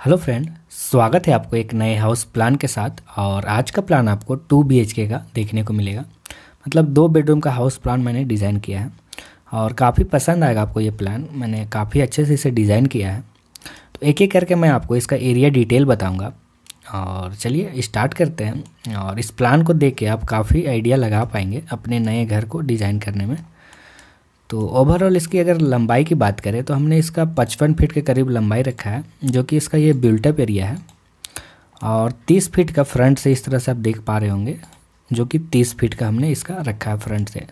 Hello friend, स्वागत है आपको एक नए हाउस प्लान के साथ। और आज का प्लान आपको 2 BHK का देखने को मिलेगा। मतलब 2 बेडरूम का हाउस प्लान मैंने डिज़ाइन किया है और काफ़ी पसंद आएगा आपको ये प्लान। मैंने काफ़ी अच्छे से इसे डिज़ाइन किया है। तो एक एक करके मैं आपको इसका एरिया डिटेल बताऊँगा। और चलिए स्टार्ट करते हैं। और इस प्लान को देख के आप काफ़ी आइडिया लगा पाएंगे अपने नए घर को डिज़ाइन करने में। तो ओवरऑल इसकी अगर लंबाई की बात करें तो हमने इसका 55 फीट के करीब लंबाई रखा है, जो कि इसका ये बिल्टअप एरिया है। और 30 फीट का फ्रंट से इस तरह से आप देख पा रहे होंगे, जो कि 30 फीट का हमने इसका रखा है फ्रंट से।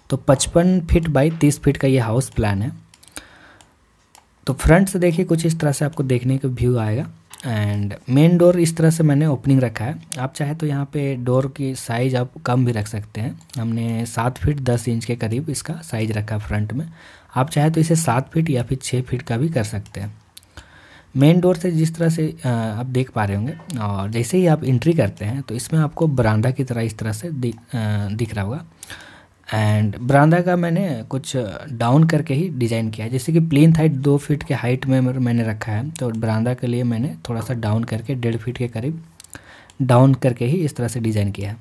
तो 55 फीट बाई 30 फीट का ये हाउस प्लान है। तो फ्रंट से देखिए कुछ इस तरह से आपको देखने को व्यू आएगा। एंड मेन डोर इस तरह से मैंने ओपनिंग रखा है। आप चाहे तो यहाँ पे डोर की साइज़ आप कम भी रख सकते हैं। हमने 7 फीट 10 इंच के करीब इसका साइज़ रखा फ्रंट में। आप चाहे तो इसे 7 फीट या फिर 6 फीट का भी कर सकते हैं। मेन डोर से जिस तरह से आप देख पा रहे होंगे, और जैसे ही आप एंट्री करते हैं तो इसमें आपको बरामदा की तरह इस तरह से दिख रहा होगा। एंड बरामदा का मैंने कुछ डाउन करके ही डिज़ाइन किया है। जैसे कि प्लेन हाइट 2 फीट के हाइट में मैंने रखा है, तो बरामदा के लिए मैंने थोड़ा सा डाउन करके 1.5 फीट के करीब डाउन करके ही इस तरह से डिज़ाइन किया है।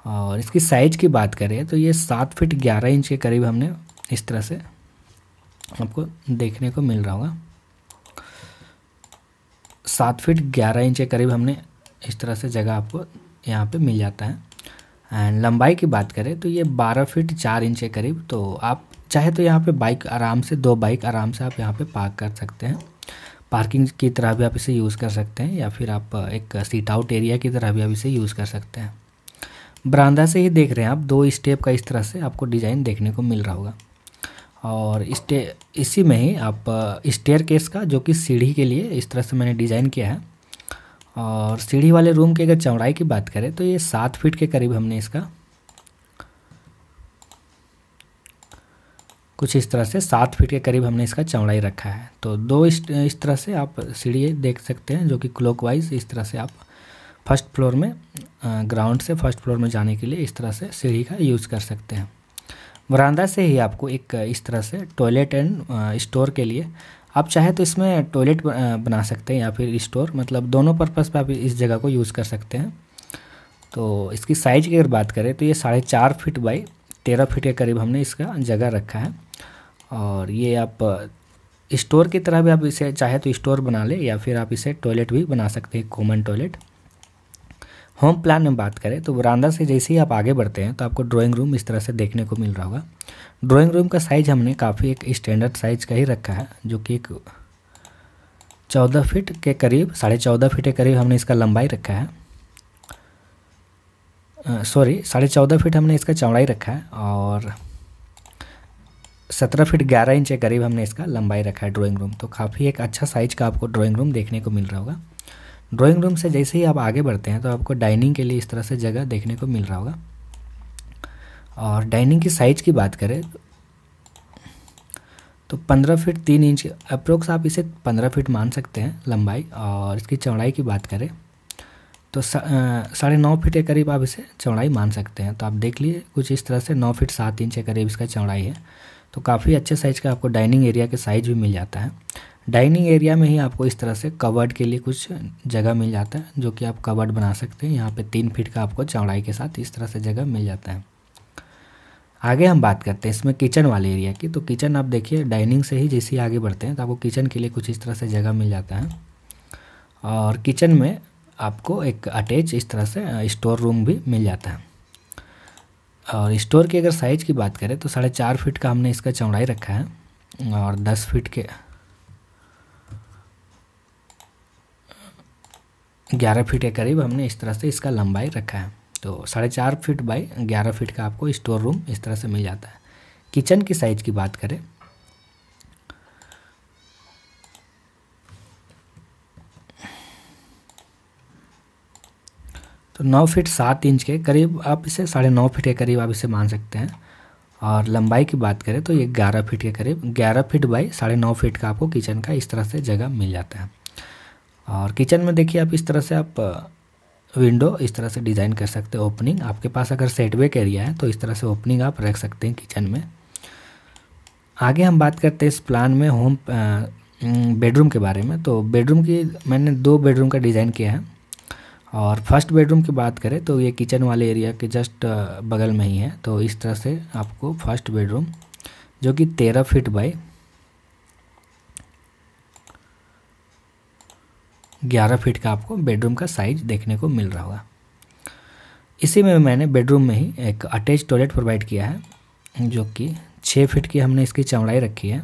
और इसकी साइज़ की बात करें तो ये 7 फीट 11 इंच के करीब हमने इस तरह से आपको देखने को मिल रहा होगा। 7 फीट 11 इंच के करीब हमने इस तरह से जगह आपको यहाँ पे मिल जाता है। एंड लंबाई की बात करें तो ये 12 फीट 4 इंच के करीब। तो आप चाहे तो यहाँ पे बाइक आराम से 2 बाइक आराम से आप यहाँ पे पार्क कर सकते हैं। पार्किंग की तरह भी आप इसे यूज़ कर सकते हैं, या फिर आप एक सीट आउट एरिया की तरह भी आप इसे यूज़ कर सकते हैं। बरामदा से ही देख रहे हैं आप 2 स्टेप का इस तरह से आपको डिज़ाइन देखने को मिल रहा होगा। और इसी में ही आप स्टेयरकेस का, जो कि सीढ़ी के लिए इस तरह से मैंने डिज़ाइन किया है। और सीढ़ी वाले रूम की अगर चौड़ाई की बात करें तो ये 7 फीट के करीब हमने इसका कुछ इस तरह से 7 फीट के करीब हमने इसका चौड़ाई रखा है। तो 2 इस तरह से आप सीढ़ी देख सकते हैं, जो कि क्लॉकवाइज इस तरह से आप फर्स्ट फ्लोर में ग्राउंड से फर्स्ट फ्लोर में जाने के लिए इस तरह से सीढ़ी का यूज़ कर सकते हैं। बरामदा से ही आपको एक इस तरह से टॉयलेट एंड स्टोर के लिए आप चाहे तो इसमें टॉयलेट बना सकते हैं या फिर स्टोर, मतलब दोनों पर्पज़ पे आप इस जगह को यूज़ कर सकते हैं। तो इसकी साइज़ की अगर बात करें तो ये 4.5 फीट बाई 13 फीट के करीब हमने इसका जगह रखा है। और ये आप स्टोर की तरह भी आप इसे चाहे तो स्टोर बना ले, या फिर आप इसे टॉयलेट भी बना सकते हैं, कॉमन टॉयलेट। होम प्लान में बात करें तो बरामदा से जैसे ही आप आगे बढ़ते हैं तो आपको ड्राइंग रूम इस तरह से देखने को मिल रहा होगा। ड्राइंग रूम का साइज़ हमने काफ़ी एक स्टैंडर्ड साइज़ का ही रखा है, जो कि एक 14 फीट के करीब 14.5 फीट के करीब हमने इसका लंबाई रखा है। 14.5 फीट हमने इसका चौड़ाई रखा है। और 17 फीट 11 इंच के करीब हमने इसका लंबाई रखा है ड्राइंग रूम। तो काफ़ी एक अच्छा साइज़ का आपको ड्राइंग रूम देखने को मिल रहा होगा। ड्राइंग रूम से जैसे ही आप आगे बढ़ते हैं तो आपको डाइनिंग के लिए इस तरह से जगह देखने को मिल रहा होगा। और डाइनिंग की साइज़ की बात करें तो 15 फीट 3 इंच अप्रोक्स आप इसे 15 फीट मान सकते हैं लंबाई। और इसकी चौड़ाई की बात करें तो 9.5 फीट के करीब आप इसे चौड़ाई मान सकते हैं। तो आप देख लिए कुछ इस तरह से 9 फीट 7 इंच के करीब इसका चौड़ाई है। तो काफ़ी अच्छे साइज़ का आपको डाइनिंग एरिया के साइज़ भी मिल जाता है। डाइनिंग एरिया में ही आपको इस तरह से कबर्ड के लिए कुछ जगह मिल जाता है, जो कि आप कबर्ड बना सकते हैं। यहाँ पे 3 फीट का आपको चौड़ाई के साथ इस तरह से जगह मिल जाता है। आगे हम बात करते हैं इसमें किचन वाले एरिया की। तो किचन आप देखिए डाइनिंग से ही जैसे ही आगे बढ़ते हैं तो आपको किचन के लिए कुछ इस तरह से जगह मिल जाता है। और किचन में आपको एक अटैच इस तरह से स्टोर रूम भी मिल जाता है। और स्टोर की अगर साइज़ की बात करें तो 4.5 फीट का हमने इसका चौड़ाई रखा है। और 10 फीट के 11 फीट के करीब हमने इस तरह से इसका लंबाई रखा है। तो 4.5 फीट बाई 11 फीट का आपको स्टोर रूम इस तरह से मिल जाता है। किचन की साइज़ की बात करें तो 9 फीट 7 इंच के करीब आप इसे 9.5 फीट के करीब आप इसे मान सकते हैं। और लंबाई की बात करें तो ये 11 फीट के करीब 11 फीट बाई 9.5 फीट का आपको किचन का इस तरह से जगह मिल जाता है। और किचन में देखिए आप इस तरह से आप विंडो इस तरह से डिज़ाइन कर सकते हैं। ओपनिंग आपके पास अगर सेटबैक एरिया है तो इस तरह से ओपनिंग आप रख सकते हैं किचन में। आगे हम बात करते हैं इस प्लान में होम बेडरूम के बारे में। तो बेडरूम की मैंने 2 बेडरूम का डिज़ाइन किया है। और फर्स्ट बेडरूम की बात करें तो ये किचन वाले एरिया के जस्ट बगल में ही है। तो इस तरह से आपको फर्स्ट बेडरूम जो कि 13 फीट बाई 11 फीट का आपको बेडरूम का साइज देखने को मिल रहा होगा। इसी में मैंने बेडरूम में ही एक अटैच टॉयलेट प्रोवाइड किया है जो कि 6 फीट की हमने इसकी चौड़ाई रखी है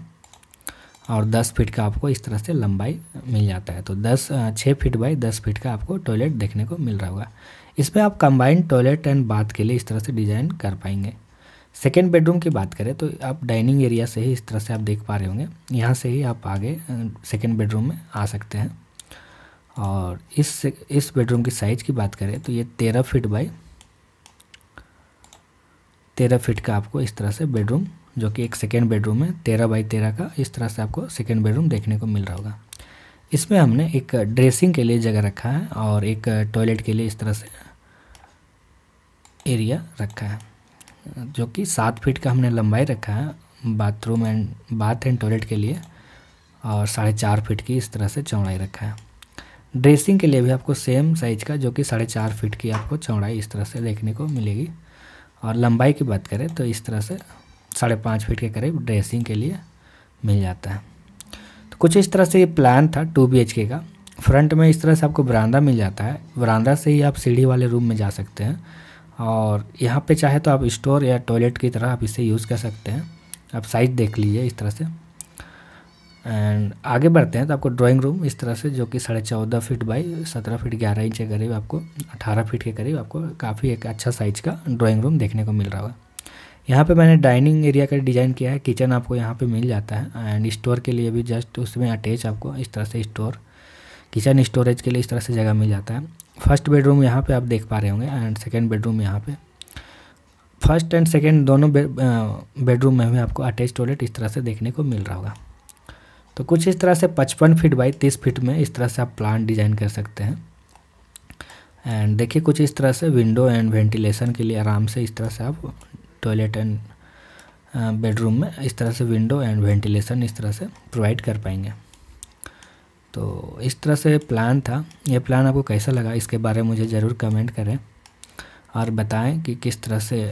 और 10 फीट का आपको इस तरह से लंबाई मिल जाता है। तो 6 फीट बाई 10 फीट का आपको टॉयलेट देखने को मिल रहा होगा। इसमें आप कंबाइंड टॉयलेट एंड बाथ के लिए इस तरह से डिज़ाइन कर पाएंगे। सेकेंड बेडरूम की बात करें तो आप डाइनिंग एरिया से ही इस तरह से आप देख पा रहे होंगे, यहाँ से ही आप आगे सेकेंड बेडरूम में आ सकते हैं। और इस बेडरूम की साइज़ की बात करें तो ये 13 फीट बाई 13 फीट का आपको इस तरह से बेडरूम जो कि एक सेकेंड बेडरूम है 13 बाई 13 का, इस तरह से आपको सेकेंड बेडरूम देखने को मिल रहा होगा। इसमें हमने एक ड्रेसिंग के लिए जगह रखा है और एक टॉयलेट के लिए इस तरह से एरिया रखा है जो कि 7 फीट का हमने लंबाई रखा है bathroom and bath and toilet के लिए और 4.5 फीट की इस तरह से चौड़ाई रखा है। ड्रेसिंग के लिए भी आपको सेम साइज का जो कि 4.5 फीट की आपको चौड़ाई इस तरह से देखने को मिलेगी। और लंबाई की बात करें तो इस तरह से 5.5 फीट के करीब ड्रेसिंग के लिए मिल जाता है। तो कुछ इस तरह से ये प्लान था 2 BHK का। फ्रंट में इस तरह से आपको बरामदा मिल जाता है, बरामदा से ही आप सीढ़ी वाले रूम में जा सकते हैं और यहाँ पे चाहे तो आप स्टोर या टॉयलेट की तरह आप इसे यूज़ कर सकते हैं। आप साइज देख लीजिए इस तरह से। एंड आगे बढ़ते हैं तो आपको ड्राइंग रूम इस तरह से जो कि 14.5 फीट बाई 17 फीट 11 इंच के करीब आपको 18 फीट के करीब आपको काफ़ी एक अच्छा साइज़ का ड्राइंग रूम देखने को मिल रहा होगा। यहाँ पे मैंने डाइनिंग एरिया का डिज़ाइन किया है। किचन आपको यहाँ पे मिल जाता है एंड स्टोर के लिए भी जस्ट उसमें अटैच आपको इस तरह से स्टोर किचन स्टोरेज के लिए इस तरह से जगह मिल जाता है। फर्स्ट बेडरूम यहाँ पे आप देख पा रहे होंगे एंड सेकेंड बेडरूम यहाँ पे। फर्स्ट एंड सेकेंड दोनों बेडरूम में भी आपको अटैच टॉयलेट इस तरह से देखने को मिल रहा होगा। तो कुछ इस तरह से 55 फीट बाई 30 फीट में इस तरह से आप प्लान डिज़ाइन कर सकते हैं। एंड देखिए कुछ इस तरह से विंडो एंड वेंटिलेशन के लिए आराम से इस तरह से आप टॉयलेट एंड बेडरूम में इस तरह से विंडो एंड वेंटिलेशन इस तरह से प्रोवाइड कर पाएंगे। तो इस तरह से प्लान था। ये प्लान आपको कैसा लगा इसके बारे में मुझे ज़रूर कमेंट करें और बताएं कि किस तरह से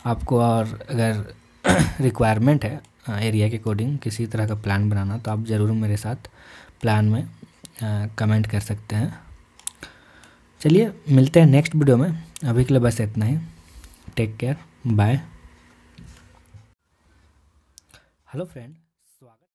आपको, और अगर रिक्वायरमेंट है एरिया के अकॉर्डिंग किसी तरह का प्लान बनाना तो आप ज़रूर मेरे साथ प्लान में कमेंट कर सकते हैं। चलिए मिलते हैं नेक्स्ट वीडियो में। अभी के लिए बस इतना ही। Take care, bye. Hello friend.